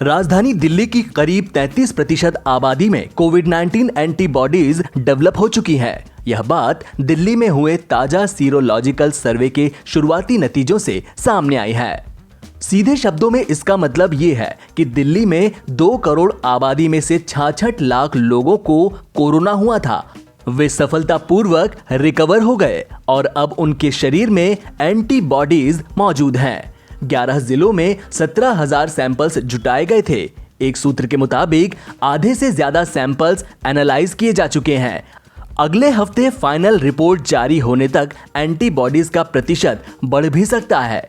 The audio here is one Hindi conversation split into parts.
राजधानी दिल्ली की करीब 33% आबादी में कोविड-19 एंटीबॉडीज डेवलप हो चुकी है। यह बात दिल्ली में हुए ताजा सीरोलॉजिकल सर्वे के शुरुआती नतीजों से सामने आई है। सीधे शब्दों में इसका मतलब ये है कि दिल्ली में 2 करोड़ आबादी में से 66 लाख लोगों को कोरोना हुआ था। वे सफलतापूर्वक रिकवर हो गए और अब उनके शरीर में एंटीबॉडीज मौजूद हैं। 11 जिलों में 17,000 सैंपल्स जुटाए गए थे। एक सूत्र के मुताबिक आधे से ज्यादा सैंपल्स एनालाइज किए जा चुके हैं। अगले हफ्ते फाइनल रिपोर्ट जारी होने तक एंटीबॉडीज का प्रतिशत बढ़ भी सकता है।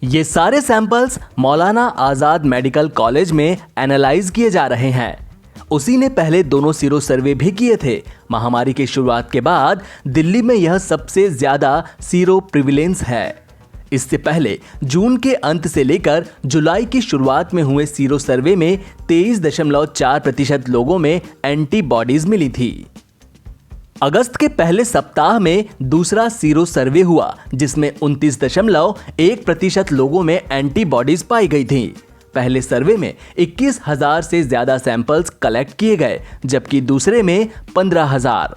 ये सारे samples Maulana Azad medical college में एनालाइज किए जा रहे हैं। उसी ने पहले दोनों सीरो सर्वे भी किए थे। महामारी की शुरुआत के बाद दिल्ली में यह सबसे ज्यादा सीरो प्रिविलेंस है। इससे पहले जून के अंत से लेकर जुलाई की शुरुआत में हुए सीरो सर्वे में 23.4% लोगों में एंटीबॉडीज मिली थी। अगस्त के पहले सप्ताह में दूसरा सीरो सर्वे हुआ, जिसमें 29.1% लोगों में एंटीबॉडीज पाई गई थी। पहले सर्वे में 21,000 से ज्यादा सैंपल्स कलेक्ट किए गए, जबकि दूसरे में 15,000।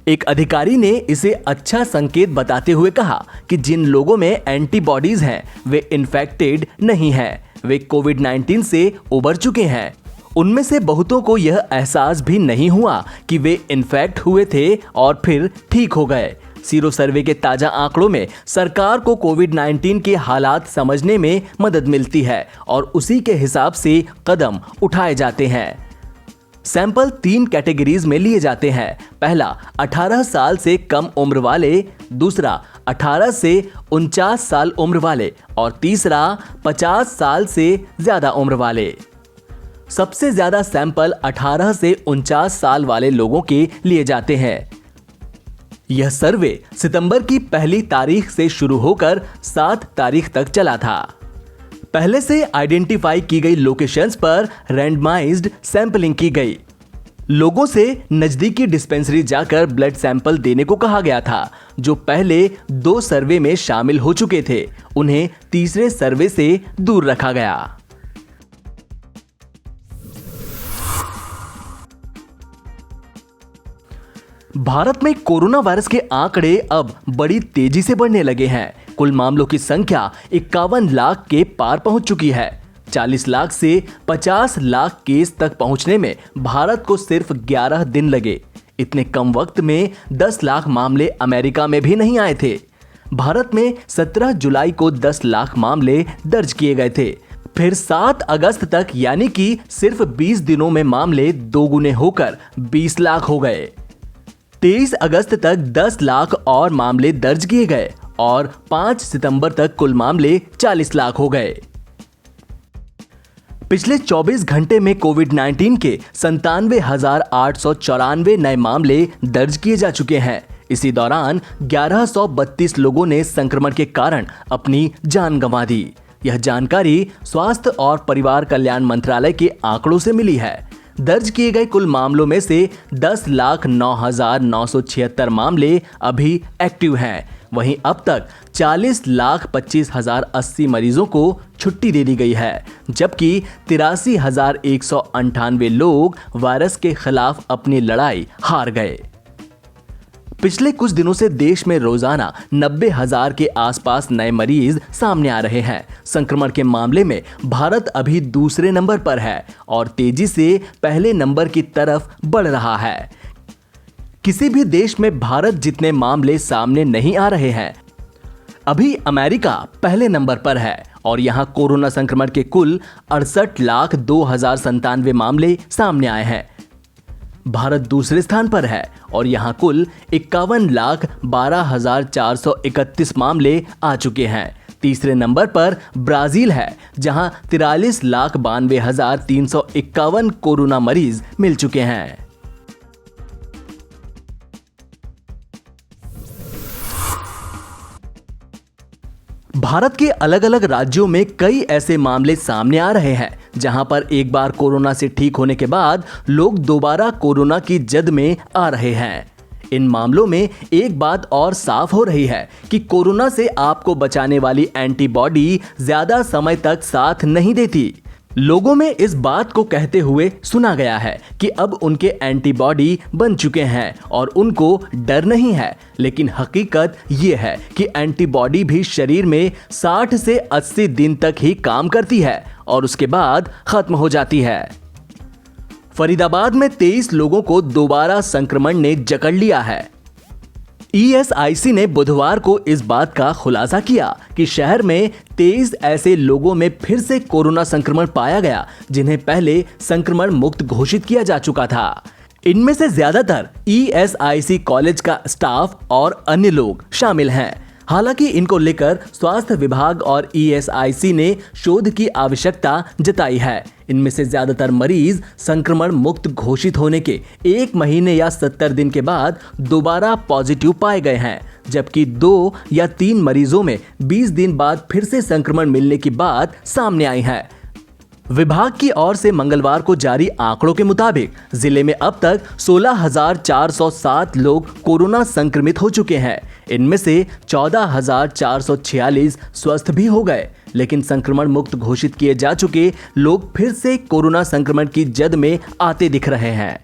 एक अधिकारी ने इसे अच्छा संकेत बताते हुए कहा कि जिन लोगों में एंटीबॉडीज हैं वे इन्फेक्टेड नहीं हैं, वे कोविड-19 से उबर चुके हैं। उनमें से बहुतों को यह एहसास भी नहीं हुआ कि वे इन्फेक्ट हुए थे और फिर ठीक हो गए। सीरो सर्वे के ताजा आंकड़ों में सरकार को कोविड-19 के हालात समझने में मदद मिलती है और उसी के हिसाब से कदम उठाए जाते हैं। सैंपल 3 कैटेगरीज में लिए जाते हैं। पहला 18 साल से कम उम्र वाले, दूसरा 18 से 49 साल उम्र वाले और तीसरा 50 साल से ज्यादा उम्र वाले। सबसे ज्यादा सैंपल 18 से 49 साल वाले लोगों के लिए जाते हैं। यह सर्वे सितंबर की पहली तारीख से शुरू होकर 7 तारीख तक चला था। पहले से आइडेंटिफाई की गई लोकेशंस पर रैंडमाइज्ड सैंपलिंग की गई। लोगों से नजदीकी डिस्पेंसरी जाकर ब्लड सैंपल देने को कहा गया था। जो पहले 2 सर्वे में शामिल हो चुके थे, उन्हें तीसरे सर्वे से दूर रखा गया। भारत में कोरोना वायरस के आंकड़े अब बड़ी तेजी से बढ़ने लगे हैं। कुल मामलों की संख्या 51 लाख के पार पहुंच चुकी है। 40 लाख से 50 लाख केस तक पहुंचने में भारत को सिर्फ 11 दिन लगे। इतने कम वक्त में 10 लाख मामले अमेरिका में भी नहीं आए थे। भारत में 17 जुलाई को 10 लाख मामले दर्ज किए गए थे। फिर 7 अगस्त तक यानी कि सिर्फ 20 दिनों में मामले दोगुने होकर 20 लाख हो गए। 23 अगस्त तक 10 लाख और मामले दर्ज किए गए और 5 सितंबर तक कुल मामले 40 लाख हो गए। पिछले 24 घंटे में कोविड-19 के 97,894 नए मामले दर्ज किए जा चुके हैं। इसी दौरान 1132 लोगों ने संक्रमण के कारण अपनी जान गंवा दी। यह जानकारी स्वास्थ्य और परिवार कल्याण मंत्रालय के आंकड़ों से मिली है। दर्ज किए गए कुल मामलों में से 10,09,976 मामले अभी एक्टिव हैं। वहीं अब तक 40,25,080 मरीजों को छुट्टी दे दी गई है, जबकि 83,198 लोग वायरस के खिलाफ अपनी लड़ाई हार गए। पिछले कुछ दिनों से देश में रोजाना 90,000 के आसपास नए मरीज सामने आ रहे हैं। संक्रमण के मामले में भारत अभी दूसरे नंबर पर है और तेजी से पहले नंबर की तरफ बढ़ रहा है। किसी भी देश में भारत जितने मामले सामने नहीं आ रहे हैं। अभी अमेरिका पहले नंबर पर है और यहां कोरोना संक्रमण के कुल 68,02,097 मामले सामने आए हैं। भारत दूसरे स्थान पर है और यहां कुल 51,12,431 मामले आ चुके हैं। तीसरे नंबर पर ब्राजील है, जहां 43,92,351 कोरोना मरीज मिल चुके हैं। भारत के अलग अलग राज्यों में कई ऐसे मामले सामने आ रहे हैं जहां पर एक बार कोरोना से ठीक होने के बाद लोग दोबारा कोरोना की जद में आ रहे हैं। इन मामलों में एक बात और साफ हो रही है कि कोरोना से आपको बचाने वाली एंटीबॉडी ज्यादा समय तक साथ नहीं देती। लोगों में इस बात को कहते हुए सुना गया है कि अब उनके एंटीबॉडी बन चुके हैं और उनको डर नहीं है, लेकिन हकीकत ये है कि एंटीबॉडी भी शरीर में 60 से 80 दिन तक ही काम करती है और उसके बाद खत्म हो जाती है। फरीदाबाद में 23 लोगों को दोबारा संक्रमण ने जकड़ लिया है। ESIC ने बुधवार को इस बात का खुलासा किया कि शहर में 23 ऐसे लोगों में फिर से कोरोना संक्रमण पाया गया जिन्हें पहले संक्रमण मुक्त घोषित किया जा चुका था। इनमें से ज्यादातर ESIC कॉलेज का स्टाफ और अन्य लोग शामिल हैं। हालांकि इनको लेकर स्वास्थ्य विभाग और ESIC ने शोध की आवश्यकता जताई है। इनमें से ज्यादातर मरीज संक्रमण मुक्त घोषित होने के 1 महीने या 70 दिन के बाद दोबारा पॉजिटिव पाए गए हैं, जबकि 2 या 3 मरीजों में 20 दिन बाद फिर से संक्रमण मिलने की बात सामने आई है। विभाग की ओर से मंगलवार को जारी आंकड़ों के मुताबिक जिले में अब तक 16,407 लोग कोरोना संक्रमित हो चुके हैं। इनमें से 14,446 स्वस्थ भी हो गए, लेकिन संक्रमण मुक्त घोषित किए जा चुके लोग फिर से कोरोना संक्रमण की जद में आते दिख रहे हैं।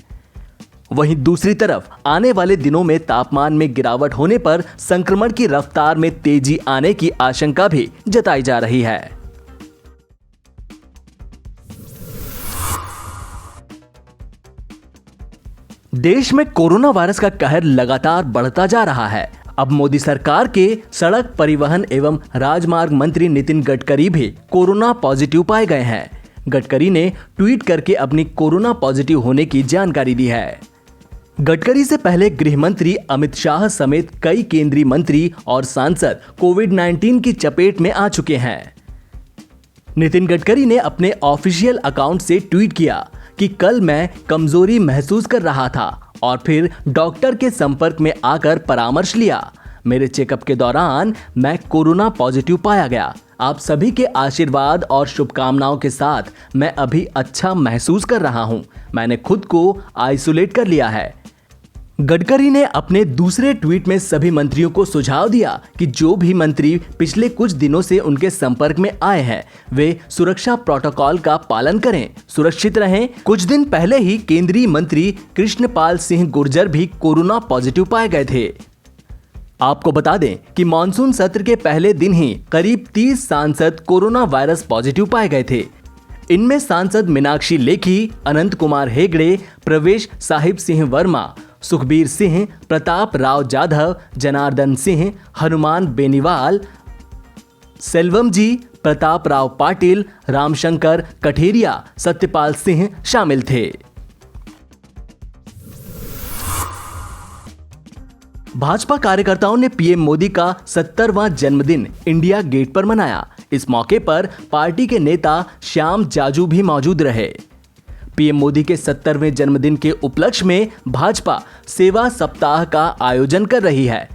वहीं दूसरी तरफ आने वाले दिनों में तापमान में गिरावट होने पर संक्रमण की रफ्तार में तेजी आने की आशंका भी जताई जा रही है। देश में कोरोना वायरस का कहर लगातार बढ़ता जा रहा है। अब मोदी सरकार के सड़क परिवहन एवं राजमार्ग मंत्री नितिन गडकरी भी कोरोना पॉजिटिव पाए गए हैं। गडकरी ने ट्वीट करके अपनी कोरोना पॉजिटिव होने की जानकारी दी है। गडकरी से पहले गृह मंत्री अमित शाह समेत कई केंद्रीय मंत्री और सांसद कोविड-19 की चपेट में आ चुके हैं। नितिन गडकरी ने अपने ऑफिशियल अकाउंट से ट्वीट किया कि कल मैं कमजोरी महसूस कर रहा था और फिर डॉक्टर के संपर्क में आकर परामर्श लिया। मेरे चेकअप के दौरान मैं कोरोना पॉजिटिव पाया गया। आप सभी के आशीर्वाद और शुभकामनाओं के साथ मैं अभी अच्छा महसूस कर रहा हूं। मैंने खुद को आइसोलेट कर लिया है। गडकरी ने अपने दूसरे ट्वीट में सभी मंत्रियों को सुझाव दिया कि जो भी मंत्री पिछले कुछ दिनों से उनके संपर्क में आए हैं वे सुरक्षा प्रोटोकॉल का पालन करें, सुरक्षित रहें। कुछ दिन पहले ही केंद्रीय मंत्री कृष्णपाल सिंह गुर्जर भी कोरोना पॉजिटिव पाए गए थे। आपको बता दें कि मॉनसून सत्र के पहले दिन ही करीब 30 सांसद कोरोना वायरस पॉजिटिव पाए गए थे। इनमें सांसद मीनाक्षी लेखी, अनंत कुमार हेगड़े, प्रवेश साहिब सिंह वर्मा, सुखबीर सिंह, प्रताप राव जाधव, जनार्दन सिंह, हनुमान बेनीवाल, सेल्वम जी, प्रताप राव पाटिल, रामशंकर कठेरिया, सत्यपाल सिंह शामिल थे। भाजपा कार्यकर्ताओं ने पीएम मोदी का 70वां जन्मदिन इंडिया गेट पर मनाया। इस मौके पर पार्टी के नेता श्याम जाजू भी मौजूद रहे। पीएम मोदी के 70वें जन्मदिन के उपलक्ष्य में भाजपा सेवा सप्ताह का आयोजन कर रही है।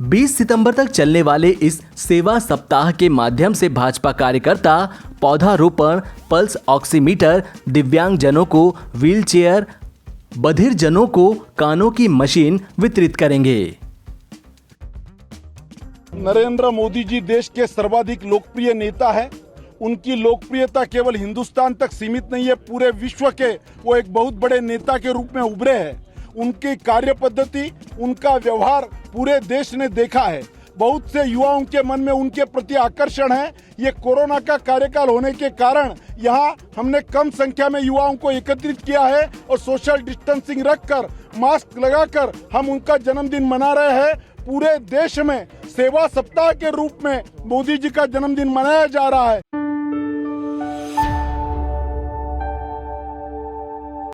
20 सितंबर तक चलने वाले इस सेवा सप्ताह के माध्यम से भाजपा कार्यकर्ता पौधारोपण, पल्स ऑक्सीमीटर, दिव्यांगजनों को व्हीलचेयर, बधिरजनों को कानों की मशीन वितरित करेंगे। नरेंद्र मोदी जी देश के सर्वाधिक लोकप्रिय नेता है। उनकी लोकप्रियता केवल हिंदुस्तान तक सीमित नहीं है, पूरे विश्व के वो एक बहुत बड़े नेता के रूप में उभरे हैं। उनकी कार्य पद्धति, उनका व्यवहार पूरे देश ने देखा है। बहुत से युवाओं के मन में उनके प्रति आकर्षण है। ये कोरोना का कार्यकाल होने के कारण यहाँ हमने कम संख्या में युवाओं को एकत्रित किया है और सोशल डिस्टेंसिंग रखकर, मास्क लगाकर हम उनका जन्मदिन मना रहे हैं। पूरे देश में सेवा सप्ताह के रूप में मोदी जी का जन्मदिन मनाया जा रहा है।